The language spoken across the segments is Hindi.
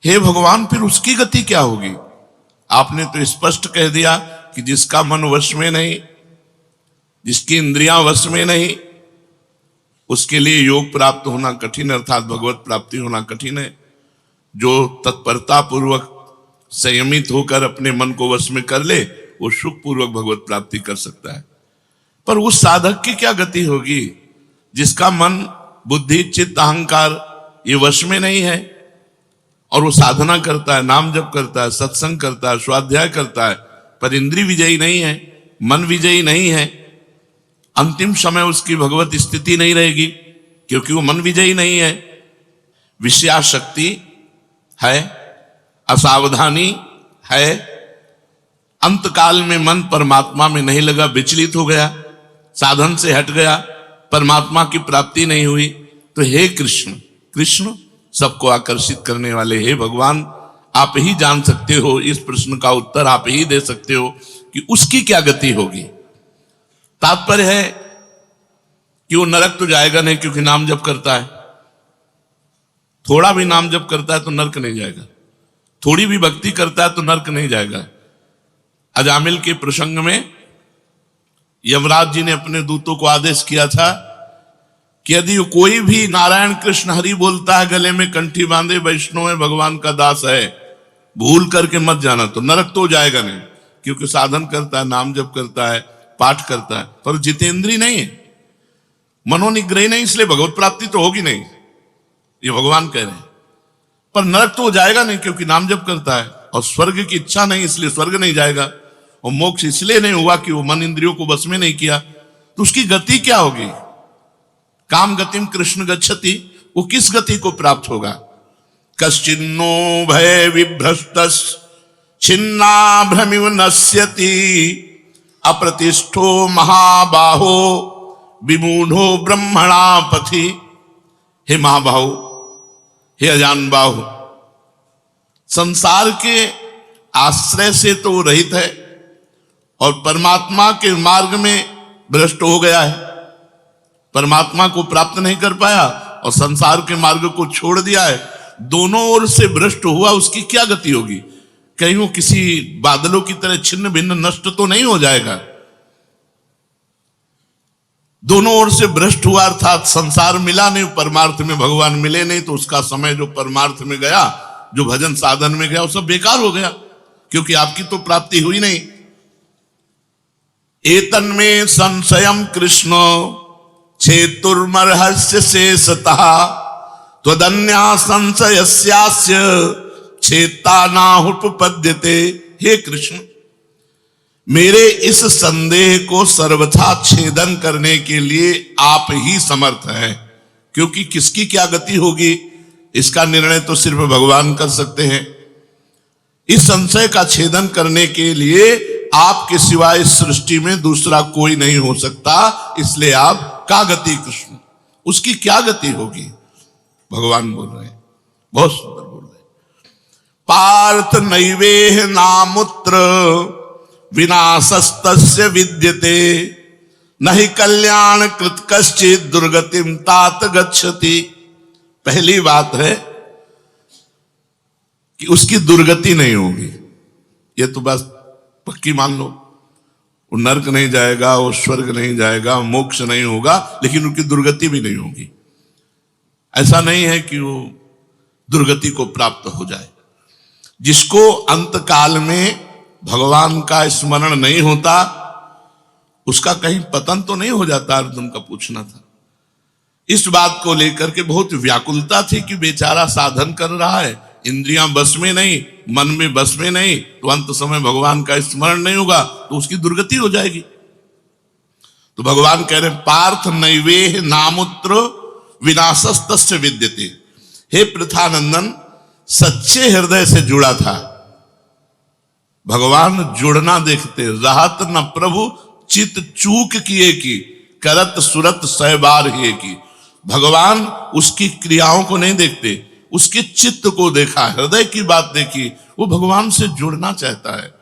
हे भगवान, फिर उसकी गति क्या होगी? आपने तो स्पष्ट कह दिया कि जिसका मन वश में नहीं, जिसकी इंद्रियां वश में नहीं, उसके लिए योग प्राप्त होना कठिन, अर्थात भगवत प्राप्ति होना कठिन है। जो तत्परता पूर्वक संयमित होकर अपने मन को वश में कर ले, वो सुख पूर्वक भगवत प्राप्ति कर सकता है। पर उस साधक की क्या गति होगी जिसका मन, बुद्धि, चित्त, अहंकार ये वश में नहीं है, और वो साधना करता है, नाम जप करता है, सत्संग करता है, स्वाध्याय करता है, पर इंद्रिय विजयी नहीं है, मन विजयी नहीं है। अंतिम समय उसकी भगवत स्थिति नहीं रहेगी, क्योंकि वो मन विजयी नहीं है। विषयाशक्ति है, असावधानी है, अंतकाल में मन परमात्मा में नहीं लगा, विचलित हो गया, साधन से हट गया, परमात्मा की प्राप्ति नहीं हुई। तो हे कृष्ण, कृष्ण सबको आकर्षित करने वाले, हे भगवान, आप ही जान सकते हो, इस प्रश्न का उत्तर आप ही दे सकते हो कि उसकी क्या गति होगी। तात्पर्य है कि वो नरक तो जाएगा नहीं, क्योंकि नाम जप करता है। थोड़ा भी नाम जप करता है तो नरक नहीं जाएगा, थोड़ी भी भक्ति करता है तो नरक नहीं जाएगा। अजामिल के प्रसंग में यमराज जी ने अपने दूतों को आदेश किया था कि यदि कोई भी नारायण कृष्ण हरि बोलता है, गले में कंठी बांधे, वैष्णव है, भगवान का दास है, भूल करके मत जाना, तो नरक तो जाएगा नहीं, क्योंकि साधन करता है, नाम जप करता है, पाठ करता है, पर जितेंद्रीय नहीं है, मनोनिग्रही नहीं, इसलिए भगवत प्राप्ति तो होगी नहीं, ये भगवान कह रहे हैं। पर नरक तो जाएगा नहीं, क्योंकि नाम जप करता है, और स्वर्ग की इच्छा नहीं, इसलिए स्वर्ग नहीं जाएगा, और मोक्ष इसलिए नहीं हुआ कि वो मन इंद्रियों को बस में नहीं किया। तो उसकी गति क्या होगी? काम गतिम कृष्ण गच्छति, वो किस गति को प्राप्त होगा? कश्चिन्नो भय विभ्रष्टस् छिन्ना भ्रमिव नश्यति अप्रतिष्ठो महाबाहो विमूढ़ो ब्रह्मणा पथि। हे महाबाहो, हे अजान बाहु, संसार के आश्रय से तो रहित है और परमात्मा के मार्ग में भ्रष्ट हो गया है, परमात्मा को प्राप्त नहीं कर पाया और संसार के मार्ग को छोड़ दिया है, दोनों ओर से भ्रष्ट हुआ। उसकी क्या गति होगी? कहीं वो किसी बादलों की तरह छिन्न भिन्न नष्ट तो नहीं हो जाएगा? दोनों ओर से भ्रष्ट हुआ, अर्थात संसार मिला नहीं, परमार्थ में भगवान मिले नहीं, तो उसका समय जो परमार्थ में गया, जो भजन साधन में गया, वो सब बेकार हो गया, क्योंकि आपकी तो प्राप्ति हुई नहीं। एतन्मे संशयम कृष्ण छेतुर्मर्हस्य शेषतः त्वदन्या संशयस्यास्य छेता नाहुपपद्यते। हे कृष्ण, मेरे इस संदेह को सर्वथा छेदन करने के लिए आप ही समर्थ हैं, क्योंकि किसकी क्या गति होगी इसका निर्णय तो सिर्फ भगवान कर सकते हैं। इस संशय का छेदन करने के लिए आपके सिवाय इस सृष्टि में दूसरा कोई नहीं हो सकता, इसलिए आप का गति कृष्ण, उसकी क्या गति होगी? भगवान बोल रहे हैं, बहुत सुंदर बोल रहे हैं। पार्थ नैवेह नामुत्र विनाशस्तस्य विद्यते नहि कल्याण कृत कश्चित् दुर्गतिम तात गच्छति। पहली बात है कि उसकी दुर्गति नहीं होगी, ये तो बस पक्की मान लो। वो नरक नहीं जाएगा, वो स्वर्ग नहीं जाएगा, मोक्ष नहीं होगा, लेकिन उनकी दुर्गति भी नहीं होगी। ऐसा नहीं है कि वो दुर्गति को प्राप्त हो जाए। जिसको अंतकाल में भगवान का स्मरण नहीं होता, उसका कहीं पतन तो नहीं हो जाता? अर्जुन का पूछना था। इस बात को लेकर के बहुत व्याकुलता थी कि बेचारा साधन कर रहा है, इंद्रियां बस में नहीं, मन में बस में नहीं, तो अंत समय भगवान का स्मरण नहीं होगा तो उसकी दुर्गति हो जाएगी। तो भगवान कह रहे पार्थ नैवेह नामुत्र विनाशस्तस्य विद्यते। हे पृथानंदन, सच्चे हृदय से जुड़ा था भगवान, जुड़ना देखते, राहत न प्रभु चित चूक किए की करत सुरत सहबार ही की। भगवान उसकी क्रियाओं को नहीं देखते, उसके चित्त को देखा, हृदय की बात देखी। वो भगवान से जुड़ना चाहता है,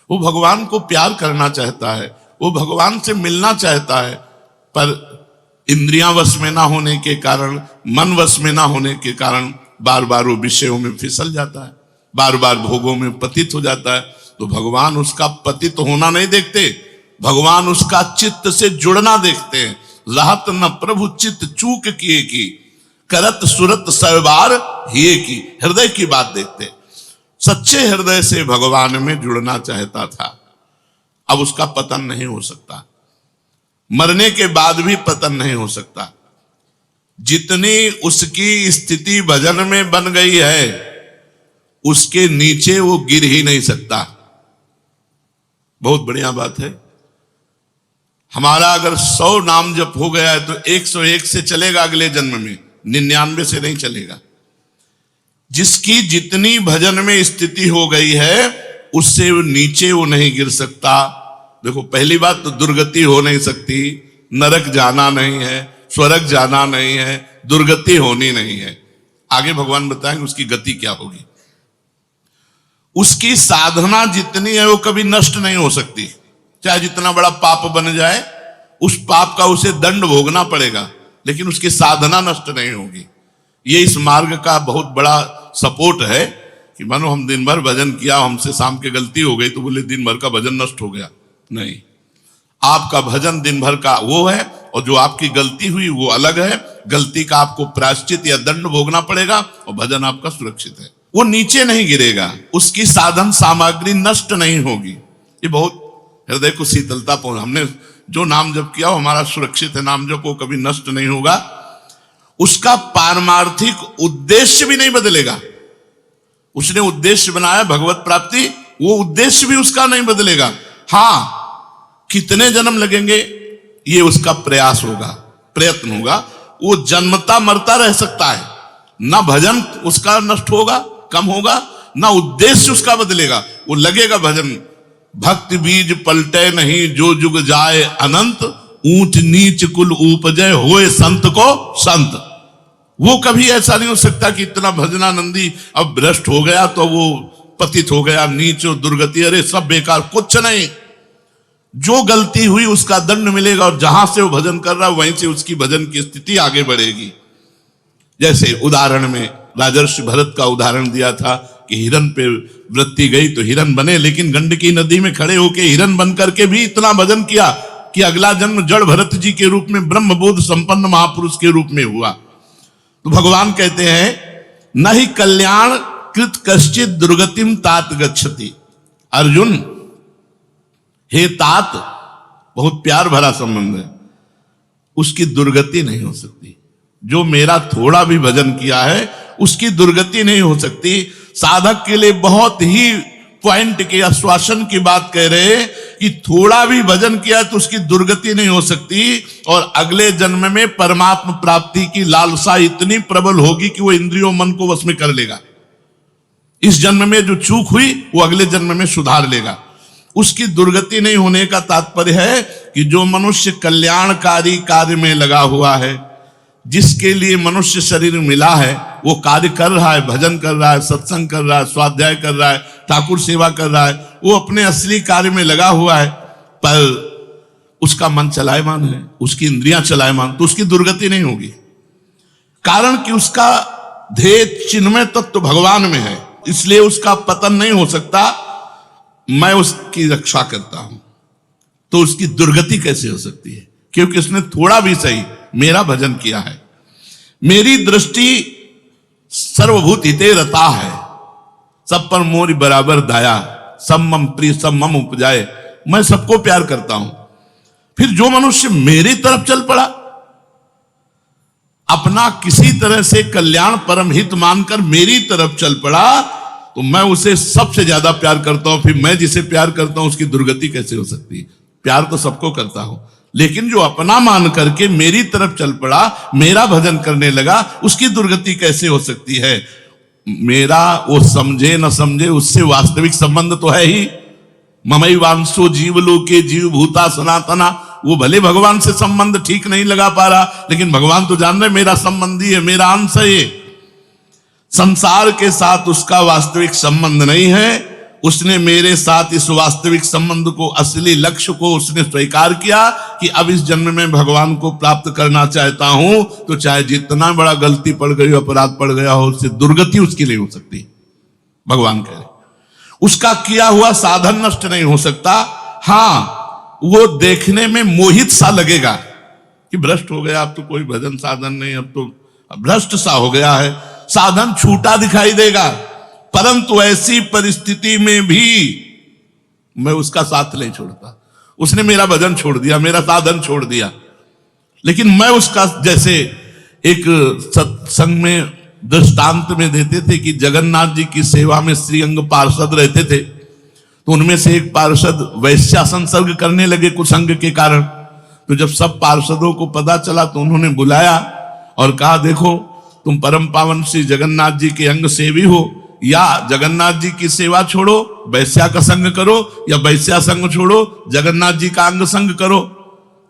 वो भगवान को प्यार करना चाहता है, वो भगवान से मिलना चाहता है, पर इंद्रियां वश में ना होने के कारण, मन वश में ना होने के कारण बार बार वो विषयों में फिसल जाता है, बार बार भोगों में पतित हो जाता है। तो भगवान उसका पतित होना नहीं देखते, भगवान उसका चित्त से जुड़ना देखते हैं। रहत न प्रभु चित्त चूक किए की, करत सुरत सरबार हिए की। हृदय की बात देखते, सच्चे हृदय से भगवान में जुड़ना चाहता था। अब उसका पतन नहीं हो सकता, मरने के बाद भी पतन नहीं हो सकता। जितनी उसकी स्थिति भजन में बन गई है, उसके नीचे वो गिर ही नहीं सकता। बहुत बढ़िया बात है। हमारा अगर 100 नाम जप हो गया है तो 101 से चलेगा, अगले जन्म में 99 से नहीं चलेगा। जिसकी जितनी भजन में स्थिति हो गई है, उससे नीचे वो नहीं गिर सकता। देखो, पहली बात तो दुर्गति हो नहीं सकती, नरक जाना नहीं है, स्वर्ग जाना नहीं है, दुर्गति होनी नहीं है। आगे भगवान बताएंगे उसकी गति क्या होगी। उसकी साधना जितनी है वो कभी नष्ट नहीं हो सकती। चाहे जितना बड़ा पाप बन जाए, उस पाप का उसे दंड भोगना पड़ेगा, लेकिन उसकी साधना नष्ट नहीं होगी। ये इस मार्ग का बहुत बड़ा सपोर्ट है कि मानो हम दिन भर भजन किया, हमसे शाम के गलती हो गई तो बोले दिन भर का भजन नष्ट हो गया। नहीं, आपका भजन दिन भर का वो है, और जो आपकी गलती हुई वो अलग है। गलती का आपको प्रायश्चित या दंड भोगना पड़ेगा, और भजन आपका सुरक्षित है। वो नीचे नहीं गिरेगा, उसकी साधन सामग्री नष्ट नहीं होगी। ये बहुत हृदय को शीतलता पहुंच। हमने जो नाम जप किया हमारा सुरक्षित है, नाम जप वो कभी नष्ट नहीं होगा। उसका पारमार्थिक उद्देश्य भी नहीं बदलेगा। उसने उद्देश्य बनाया भगवत प्राप्ति, वो उद्देश्य भी उसका नहीं बदलेगा। हाँ, कितने जन्म लगेंगे ये उसका प्रयास होगा, प्रयत्न होगा। वो जन्मता मरता रह सकता है, ना भजन उसका नष्ट होगा, कम होगा, ना उद्देश्य उसका बदलेगा। वो लगेगा भजन। भक्ति बीज पलटे नहीं, जो जुग जाए अनंत, ऊंच नीच कुल उपजय होए संत को संत। वो कभी ऐसा नहीं हो सकता कि इतना भजनानंदी अब भ्रष्ट हो गया तो वो पतित हो गया, नीच और दुर्गति, अरे सब बेकार। कुछ नहीं, जो गलती हुई उसका दंड मिलेगा, और जहां से वो भजन कर रहा है वहीं से उसकी भजन की स्थिति आगे बढ़ेगी। जैसे उदाहरण में राजर्षि भरत का उदाहरण दिया था कि हिरन पे वृत्ति गई तो हिरन बने, लेकिन गंडकी नदी में खड़े होके हिरन बन करके भी इतना भजन किया कि अगला जन्म जड़ भरत जी के रूप में ब्रह्मबोध संपन्न महापुरुष के रूप में हुआ। तो भगवान कहते हैं, न ही कल्याण कृत कश्चित दुर्गतिम तात गच्छति। अर्जुन, हे तात, बहुत प्यार भरा संबंध है, उसकी दुर्गति नहीं हो सकती। जो मेरा थोड़ा भी भजन किया है उसकी दुर्गति नहीं हो सकती। साधक के लिए बहुत ही पॉइंट के आश्वासन की बात कह रहे हैं कि थोड़ा भी भजन किया तो उसकी दुर्गति नहीं हो सकती, और अगले जन्म में परमात्मा प्राप्ति की लालसा इतनी प्रबल होगी कि वो इंद्रियों मन को वश में कर लेगा। इस जन्म में जो चूक हुई वो अगले जन्म में सुधार लेगा। उसकी दुर्गति नहीं होने का तात्पर्य है कि जो मनुष्य कल्याणकारी कार्य में लगा हुआ है, जिसके लिए मनुष्य शरीर मिला है, वो कार्य कर रहा है, भजन कर रहा है, सत्संग कर रहा है, स्वाध्याय कर रहा है, ठाकुर सेवा कर रहा है, वो अपने असली कार्य में लगा हुआ है, पर उसका मन चलायमान है, उसकी इंद्रियां चलायमान, तो उसकी दुर्गति नहीं होगी। कारण कि उसका ध्येय चिन्मय तत्व भगवान में है, इसलिए उसका पतन नहीं हो सकता। मैं उसकी रक्षा करता हूं, तो उसकी दुर्गति कैसे हो सकती है? क्योंकि उसने थोड़ा भी सही मेरा भजन किया है। मेरी दृष्टि सर्वभूत हिते रता है, सब पर मोरी बराबर दाया, सब मम प्रिय सब मम उपजाए। मैं सबको प्यार करता हूं। फिर जो मनुष्य मेरी तरफ चल पड़ा, अपना किसी तरह से कल्याण परम हित मानकर मेरी तरफ चल पड़ा, तो मैं उसे सबसे ज्यादा प्यार करता हूं। फिर मैं जिसे प्यार करता हूं उसकी दुर्गति कैसे हो सकती है? प्यार तो सबको करता हूं, लेकिन जो अपना मान करके मेरी तरफ चल पड़ा, मेरा भजन करने लगा, उसकी दुर्गति कैसे हो सकती है? मेरा वो समझे न समझे, उससे वास्तविक संबंध तो है ही। ममई वांसो जीवलोके जीव भूता सनातना। वो भले भगवान से संबंध ठीक नहीं लगा पा रहा, लेकिन भगवान तो जान रहे मेरा संबंधी है, मेरा अंश है। संसार के साथ उसका वास्तविक संबंध नहीं है, उसने मेरे साथ इस वास्तविक संबंध को, असली लक्ष्य को उसने स्वीकार किया कि अब इस जन्म में भगवान को प्राप्त करना चाहता हूं, तो चाहे जितना बड़ा गलती पड़ गई, अपराध पड़ गया हो, उससे दुर्गति उसके लिए हो सकती है। भगवान कह रहे उसका किया हुआ साधन नष्ट नहीं हो सकता। हां, वो देखने में मोहित सा लगेगा कि भ्रष्ट हो गया, अब तो कोई भजन साधन नहीं, अब तो भ्रष्ट सा हो गया है, साधन छूटा दिखाई देगा। परंतु ऐसी परिस्थिति में भी मैं उसका साथ नहीं छोड़ता। उसने मेरा भजन छोड़ दिया, मेरा साधन छोड़ दिया, लेकिन मैं उसका, जैसे एक सत्संग में दृष्टांत में देते थे कि जगन्नाथ जी की सेवा में श्रीअंग पार्षद रहते थे, तो उनमें से एक पार्षद वैश्या संसर्ग करने लगे कुसंग के कारण। तो जब सब पार्षदों को पता चला तो उन्होंने बुलाया और कहा, देखो तुम परम पावन श्री जगन्नाथ जी के अंग सेवी हो, या जगन्नाथ जी की सेवा छोड़ो वैश्या का संग करो, या वैश्या संग छोड़ो जगन्नाथ जी का अंग संग करो।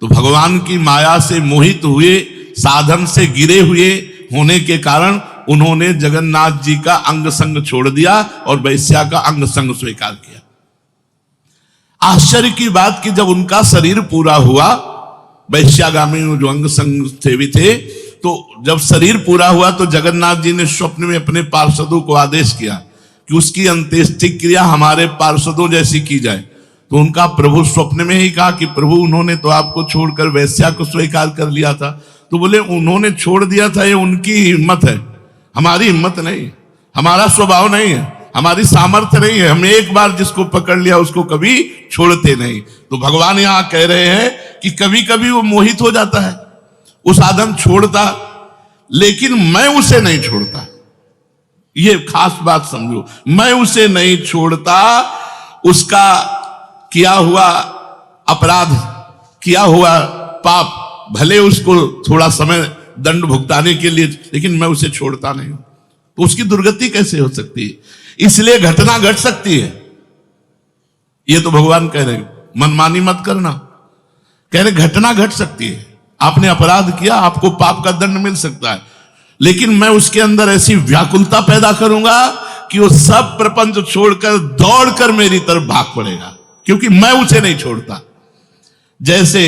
तो भगवान की माया से मोहित हुए, साधन से गिरे हुए होने के कारण उन्होंने जगन्नाथ जी का अंग संग छोड़ दिया और वैश्या का अंग संग स्वीकार किया। आश्चर्य की बात कि जब उनका शरीर पूरा हुआ, वैश्यागामी जो अंग संग सेवी थे, तो जब शरीर पूरा हुआ तो जगन्नाथ जी ने स्वप्न में अपने पार्षदों को आदेश किया कि उसकी अंत्येष्टि क्रिया हमारे पार्षदों जैसी की जाए। तो उनका प्रभु स्वप्न में ही कहा कि प्रभु, उन्होंने तो आपको छोड़कर वैश्या को स्वीकार कर लिया था। तो बोले, उन्होंने छोड़ दिया था, ये उनकी हिम्मत है, हमारी हिम्मत नहीं, हमारा स्वभाव नहीं है, हमारी सामर्थ्य नहीं है। हम एक बार जिसको पकड़ लिया उसको कभी छोड़ते नहीं। तो भगवान यहां कह रहे हैं कि कभी कभी वो मोहित हो जाता है, वो साधन छोड़ता, लेकिन मैं उसे नहीं छोड़ता। ये खास बात समझो, मैं उसे नहीं छोड़ता। उसका किया हुआ अपराध, किया हुआ पाप, भले उसको थोड़ा समय दंड भुगताने के लिए, लेकिन मैं उसे छोड़ता नहीं। तो उसकी दुर्गति कैसे हो सकती है? इसलिए घटना घट सकती है। ये तो भगवान कह रहे, मनमानी मत करना, कह रहे घटना घट सकती है। आपने अपराध किया, आपको पाप का दंड मिल सकता है, लेकिन मैं उसके अंदर ऐसी व्याकुलता पैदा करूंगा कि वो सब प्रपंच छोड़कर दौड़कर मेरी तरफ भाग पड़ेगा, क्योंकि मैं उसे नहीं छोड़ता। जैसे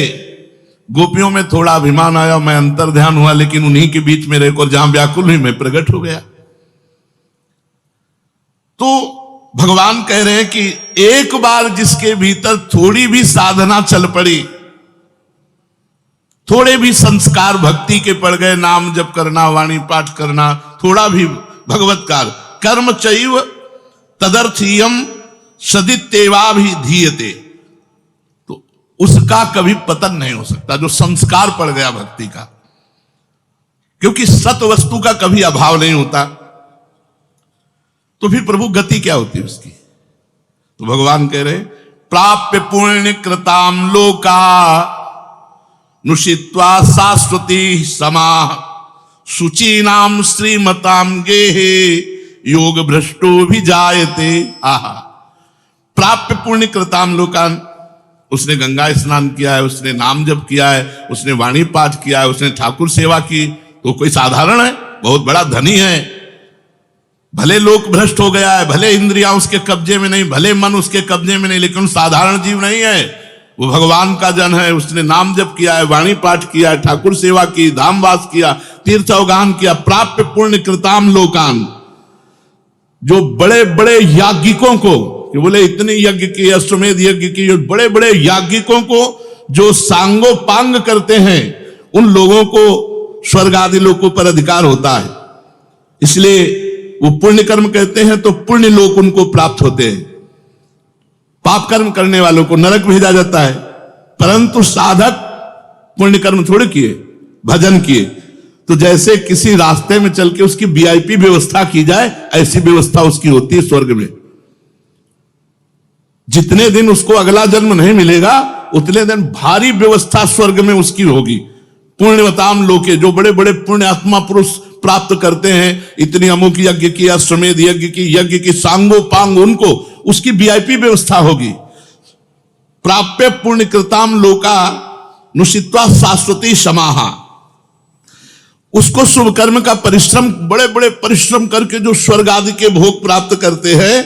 गोपियों में थोड़ा अभिमान आया, मैं अंतर ध्यान हुआ, लेकिन उन्हीं के बीच में रहकर जहां व्याकुल हुई मैं प्रकट हो गया। तो भगवान कह रहे हैं कि एक बार जिसके भीतर थोड़ी भी साधना चल पड़ी, थोड़े भी संस्कार भक्ति के पड़ गए, नाम जप करना, वाणी पाठ करना, थोड़ा भी भगवत्कार, कर्म चैव तदर्थीयम सदित्येवाभिधीयते, तो उसका कभी पतन नहीं हो सकता, जो संस्कार पड़ गया भक्ति का, क्योंकि सत वस्तु का कभी अभाव नहीं होता। तो फिर प्रभु गति क्या होती है उसकी? तो भगवान कह रहे, प्राप्य पुण्य कृताम लोका नुषित्वा शाश्वती समाह शुचीनाम श्रीमताम गेहे योग भ्रष्टो भी जायते। आहा, प्राप्य पुण्य कृताम लोकान, उसने गंगा स्नान किया है, उसने नाम जप किया है, उसने वाणी पाठ किया है, उसने ठाकुर सेवा की, तो कोई साधारण है? बहुत बड़ा धनी है। भले लोक भ्रष्ट हो गया है, भले इंद्रियां उसके कब्जे में नहीं, भले मन उसके कब्जे में नहीं, लेकिन साधारण जीव नहीं है, वो भगवान का जन है। उसने नाम जप किया है, वाणी पाठ किया है, ठाकुर सेवा की, धामवास किया, तीर्थ अवगान किया। प्राप्य पुण्य कृताम लोकान, जो बड़े बड़े याज्ञिकों को, बोले इतने यज्ञ किए, अश्वमेध यज्ञ किए, जो बड़े बड़े याज्ञिकों को जो सांगो पांग करते हैं, उन लोगों को स्वर्ग आदि लोकों पर अधिकार होता है। इसलिए वो पुण्य कर्म कहते हैं तो पुण्य लोक उनको प्राप्त होते हैं। पाप कर्म करने वालों को नरक भेजा जाता है। परंतु साधक पुण्य कर्म थोड़े किए, भजन किए, तो जैसे किसी रास्ते में चल के उसकी वीआईपी व्यवस्था की जाए, ऐसी व्यवस्था उसकी होती है स्वर्ग में। जितने दिन उसको अगला जन्म नहीं मिलेगा, उतने दिन भारी व्यवस्था स्वर्ग में उसकी होगी। पुण्यवताम लोके, जो बड़े बड़े पुण्य आत्मा पुरुष प्राप्त करते हैं, इतनी अमुक यज्ञ की, अश्वमेध यज्ञ की सांगो पांग, उनको उसकी वीआईपी व्यवस्था होगी। प्राप्य पुण्य कृताम लोका नुषित्वा शाश्वती समाहा, उसको शुभ कर्म का परिश्रम, बड़े बड़े परिश्रम करके जो स्वर्ग आदि के भोग प्राप्त करते हैं,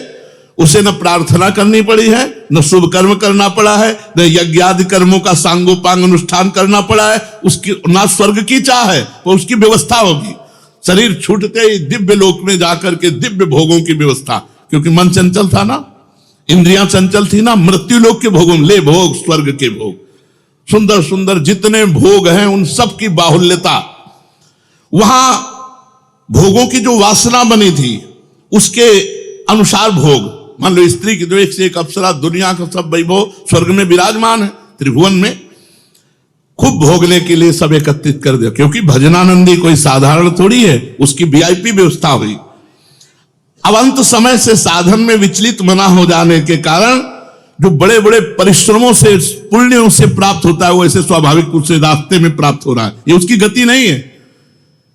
उसे न प्रार्थना करनी पड़ी है, न शुभ कर्म करना पड़ा है, न यज्ञ आदि कर्मों का सांगोपांग अनुष्ठान करना पड़ा है, उसकी ना स्वर्ग की चाह है, तो उसकी व्यवस्था होगी। शरीर छूटते ही दिव्य लोक में जाकर के दिव्य भोगों की व्यवस्था, क्योंकि मन चंचल था ना, इंद्रियां चंचल थी ना, मृत्यु लोक के भोगों, ले भोग स्वर्ग के भोग, सुंदर सुंदर जितने भोग हैं उन सब की बाहुल्यता। वहां भोगों की जो वासना बनी थी उसके अनुसार भोग, मान लो स्त्री की तो एक से एक अप्सरा, दुनिया का सब वैभव स्वर्ग में विराजमान है, त्रिभुवन में खूब भोगने के लिए सब एकत्रित कर दिया, क्योंकि भजनानंदी कोई साधारण थोड़ी है, उसकी वीआईपी व्यवस्था हुई। अब अंत समय से साधन में विचलित मना हो जाने के कारण जो बड़े बड़े परिश्रमों से पुण्यों से प्राप्त होता है वो ऐसे स्वाभाविक रूप से रास्ते में प्राप्त हो रहा है, ये उसकी गति नहीं है,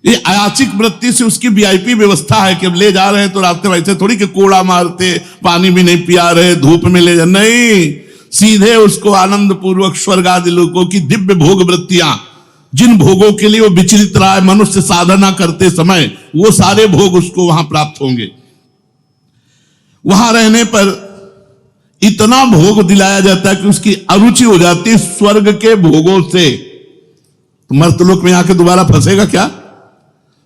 ये अयाचिक वृत्ति से उसकी वीआईपी व्यवस्था है कि अब ले जा रहे हैं तो रास्ते में ऐसे थोड़ी कि कोड़ा मारते, पानी भी नहीं पिया रहे, धूप में ले जा, नहीं, सीधे उसको आनंद पूर्वक स्वर्ग आदि लोगों की दिव्य भोग वृत्तियां, जिन भोगों के लिए वो विचलित रहा है मनुष्य साधना करते समय, वो सारे भोग उसको वहां प्राप्त होंगे। वहां रहने पर इतना भोग दिलाया जाता है कि उसकी अरुचि हो जाती है स्वर्ग के भोगों से। तो मर्तलोक में आके दोबारा फंसेगा क्या?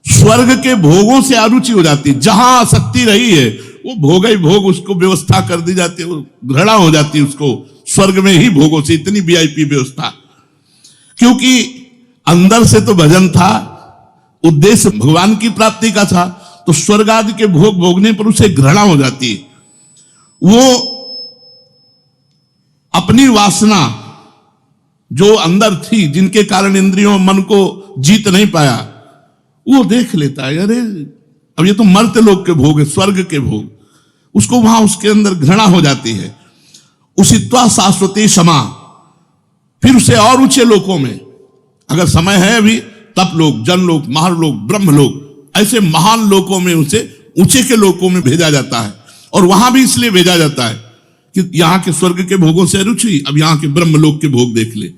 स्वर्ग के भोगों से अरुचि हो जाती है, जहां आसक्ति रही है वो भोग ही भोग उसको व्यवस्था कर दी जाती है, घृणा हो जाती है उसको स्वर्ग में ही भोगों से, इतनी वीआईपी व्यवस्था। क्योंकि अंदर से तो भजन था, उद्देश्य भगवान की प्राप्ति का था, तो स्वर्ग आदि के भोग भोगने पर उसे घृणा हो जाती है। वो अपनी वासना जो अंदर थी, जिनके कारण इंद्रियों मन को जीत नहीं पाया, वो देख लेता है, अरे अब ये तो मर्त्य लोक के भोग है, स्वर्ग के भोग, उसको वहां उसके अंदर घृणा हो जाती है। उसित्वा शाश्वती क्षमा, फिर उसे और ऊंचे लोकों में, अगर समय है अभी, तप लोक, जन लोक, महालोक, ब्रह्म लोक, ऐसे महान लोकों में उसे ऊंचे के लोकों में भेजा जाता है। और वहां भी इसलिए भेजा जाता है कि यहां के स्वर्ग के भोगों से रुचि, अब यहां के ब्रह्मलोक के भोग देख ले।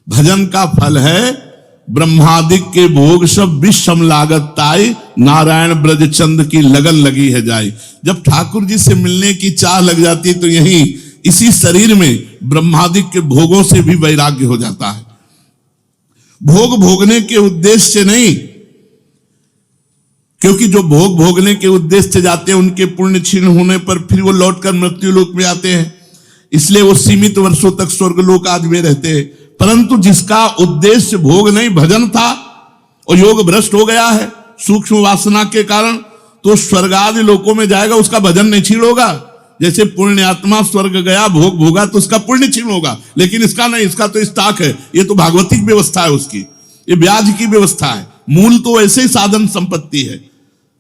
भजन का फल है ब्रह्मादिक के भोग सब विषम लागत ताई, नारायण ब्रज चंद की लगन लगी है जाई। जब ठाकुर जी से मिलने की चाह लग जाती है तो यही इसी शरीर में ब्रह्मादिक के भोगों से भी वैराग्य हो जाता है। भोग भोगने के उद्देश्य से नहीं, क्योंकि जो भोग भोगने के उद्देश्य से जाते हैं उनके पुण्य क्षीण होने पर फिर वो लौटकर मृत्यु लोक में आते हैं, इसलिए वो सीमित वर्षों तक स्वर्ग लोक आदि में रहते हैं। परंतु जिसका उद्देश्य भोग नहीं भजन था और योग भ्रष्ट हो गया है सूक्ष्म वासना के कारण, तो स्वर्ग आदि लोकों में जाएगा, उसका भजन नहीं क्षीण होगा। जैसे पुण्य आत्मा स्वर्ग गया, भोग भोगा, तो उसका पुण्य क्षीण होगा, लेकिन इसका नहीं, इसका तो स्टॉक है, ये तो भागवतिक व्यवस्था है उसकी, ये ब्याज की व्यवस्था है, मूल तो ऐसे ही साधन संपत्ति है।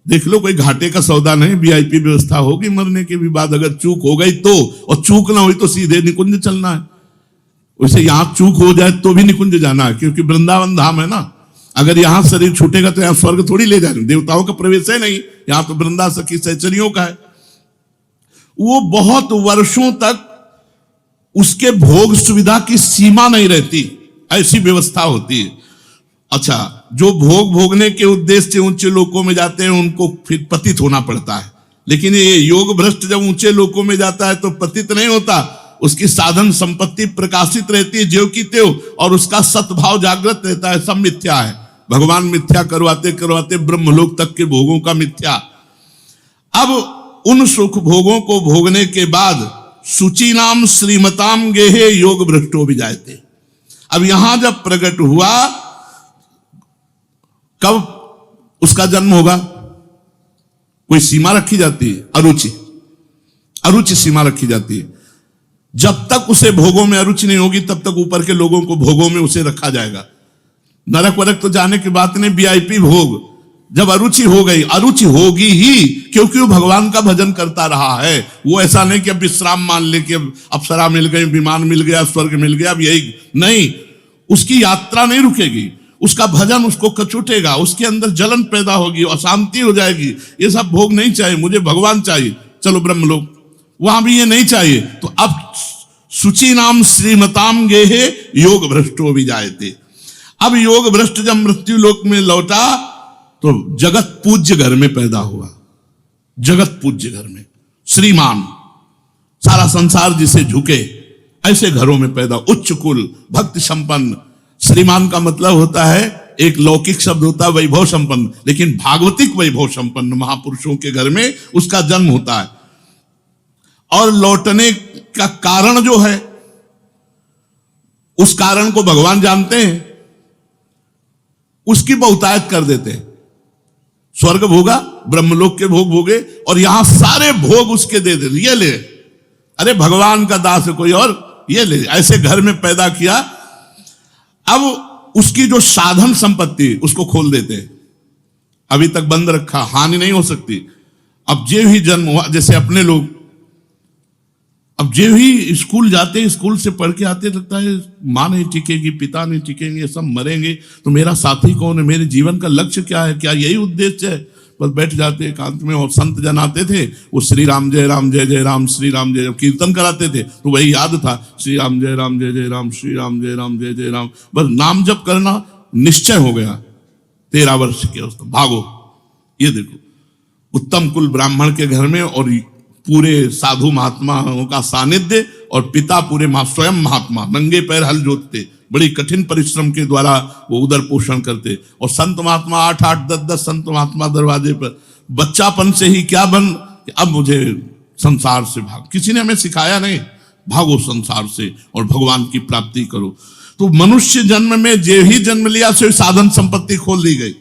देख लो, कोई घाटे का सौदा नहीं, वीआईपी व्यवस्था होगी मरने के भी बाद, अगर चूक हो गई तो, और चूक ना हुई तो सीधे निकुंज चलना है। वैसे यहां चूक हो जाए तो भी निकुंज जाना है, क्योंकि वृंदावन धाम है ना, अगर यहां शरीर छूटेगा तो यहां स्वर्ग थोड़ी ले जाएंगे, देवताओं का प्रवेश है नहीं, यहां तो वृंदा सखी सहचरियों का है। वो बहुत वर्षों तक उसके भोग सुविधा की सीमा नहीं रहती, ऐसी व्यवस्था होती है। अच्छा, जो भोग भोगने के उद्देश्य से ऊंचे लोकों में जाते हैं उनको फिर पतित होना पड़ता है, लेकिन ये योग भ्रष्ट जब ऊंचे लोकों में जाता है तो पतित नहीं होता, उसकी साधन संपत्ति प्रकाशित रहती है ज्यों की त्यों, और उसका सद्भाव जागृत रहता है। सब मिथ्या है, भगवान मिथ्या करवाते करवाते ब्रह्मलोक तक के भोगों का मिथ्या। अब उन सुख भोगों को भोगने के बाद सुचि नाम श्रीमताम गेहे योग भ्रष्टो भी जाते। अब यहां जब प्रकट हुआ, कब उसका जन्म होगा? कोई सीमा रखी जाती है? अरुचि, अरुचि सीमा रखी जाती है। जब तक उसे भोगों में अरुचि नहीं होगी तब तक ऊपर के लोगों को भोगों में उसे रखा जाएगा। नरक वरक तो जाने की बात नहीं, वीआईपी भोग। जब अरुचि हो गई, अरुचि होगी ही, क्योंकि वो भगवान का भजन करता रहा है। वो ऐसा नहीं कि अब विश्राम मान ले कि अब अप्सरा मिल गई, विमान मिल गया, स्वर्ग मिल गया, अब यही नहीं, उसकी यात्रा नहीं रुकेगी, उसका भजन उसको कचुटेगा, उसके अंदर जलन पैदा होगी, अशांति हो जाएगी। ये सब भोग नहीं चाहिए, मुझे भगवान चाहिए, चलो ब्रह्मलोक, वहां भी ये नहीं चाहिए। तो अब सुचि नाम श्रीमताम गेहे योग भ्रष्टो भी जायते। अब योग भ्रष्ट जब मृत्यु लोक में लौटा तो जगत पूज्य घर में पैदा हुआ, जगत पूज्य घर में, श्रीमान सारा संसार जिसे झुके, ऐसे घरों में पैदा, उच्च कुल, भक्ति संपन्न। श्रीमान का मतलब होता है, एक लौकिक शब्द होता है वैभव संपन्न, लेकिन भागवतिक वैभव संपन्न महापुरुषों के घर में उसका जन्म होता है। और लौटने का कारण जो है, उस कारण को भगवान जानते हैं, उसकी बहुतायत कर देते हैं। स्वर्ग भोगा, ब्रह्मलोक के भोग भोगे, और यहां सारे भोग उसके दे दे, ये ले, अरे भगवान का दास है कोई और, ये ले, ऐसे घर में पैदा किया। अब उसकी जो साधन संपत्ति उसको खोल देते हैं, अभी तक बंद रखा, हानि नहीं हो सकती। अब जे ही जन्म हुआ, जैसे अपने लोग अब जे ही स्कूल जाते, स्कूल से पढ़ के आते, लगता है माँ नहीं टिकेगी, पिता नहीं टिकेंगे, सब मरेंगे, तो मेरा साथी कौन है, मेरे जीवन का लक्ष्य क्या है, क्या यही उद्देश्य है। बस बैठ जाते एकांत में, और संत जन आते थे, वो श्री राम जय राम जय जय राम, श्री राम जय, कीर्तन कराते थे तो वही याद था, श्री राम जय राम जय जय राम, श्री राम जय राम जय जय राम। बस नाम जप करना निश्चय हो गया। 13 वर्ष के अवस्था, भागो। ये देखो, उत्तम कुल ब्राह्मण के घर में, और पूरे साधु महात्माओं का सानिध्य, और पिता पूरे स्वयं महात्मा, नंगे पैर हल जोतते, बड़ी कठिन परिश्रम के द्वारा वो उदर पोषण करते। और संत महात्मा 8-8, 10-10 संत महात्मा दरवाजे पर। बच्चापन से ही क्या बन, अब मुझे संसार से भाग, किसी ने हमें सिखाया नहीं, भागो संसार से और भगवान की प्राप्ति करो। तो मनुष्य जन्म में जे ही जन्म लिया से साधन संपत्ति खोल दी गई।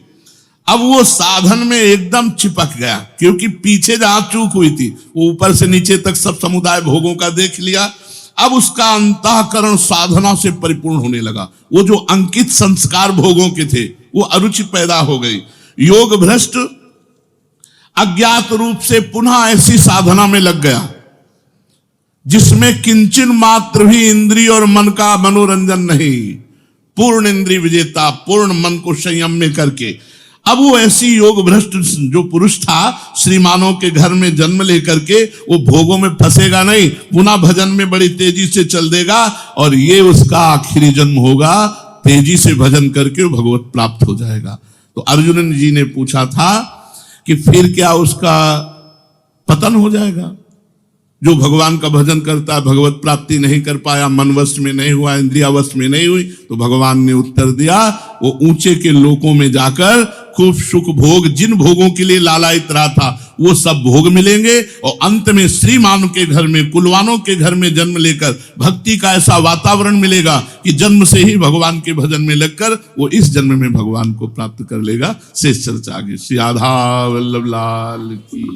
अब वो साधन में एकदम चिपक गया, क्योंकि पीछे जहां चूक हुई थी, वो ऊपर से नीचे तक सब समुदाय भोगों का देख लिया। अब उसका अंतःकरण साधना से परिपूर्ण होने लगा। वो जो अंकित संस्कार भोगों के थे, वो अरुचि पैदा हो गई। योग भ्रष्ट अज्ञात रूप से पुनः ऐसी साधना में लग गया जिसमें किंचन मात्र भी इंद्रिय और मन का मनोरंजन नहीं, पूर्ण इंद्रिय विजेता, पूर्ण मन को संयम में करके। अब वो ऐसी योग भ्रष्ट जो पुरुष था, श्रीमानों के घर में जन्म लेकर के वो भोगों में फंसेगा नहीं, पुनः भजन में बड़ी तेजी से चल देगा, और ये उसका आखिरी जन्म होगा। तेजी से भजन करके वो भगवत प्राप्त हो जाएगा। तो अर्जुन जी ने पूछा था कि फिर क्या उसका पतन हो जाएगा? जो भगवान का भजन करता है, भगवत प्राप्ति नहीं कर पाया, मन वश में नहीं हुआ, इंद्रिया वश में नहीं हुई, तो भगवान ने उत्तर दिया, वो ऊंचे के लोकों में जाकर खूब सुख भोग, जिन भोगों के लिए लालायित रहा था, वो सब भोग मिलेंगे, और अंत में श्रीमान के घर में, कुलवानों के घर में जन्म लेकर भक्ति का ऐसा वातावरण मिलेगा कि जन्म से ही भगवान के भजन में लगकर वो इस जन्म में भगवान को प्राप्त कर लेगा। शेष चर्चा आगे। श्री राधा वल्लभ लाल की।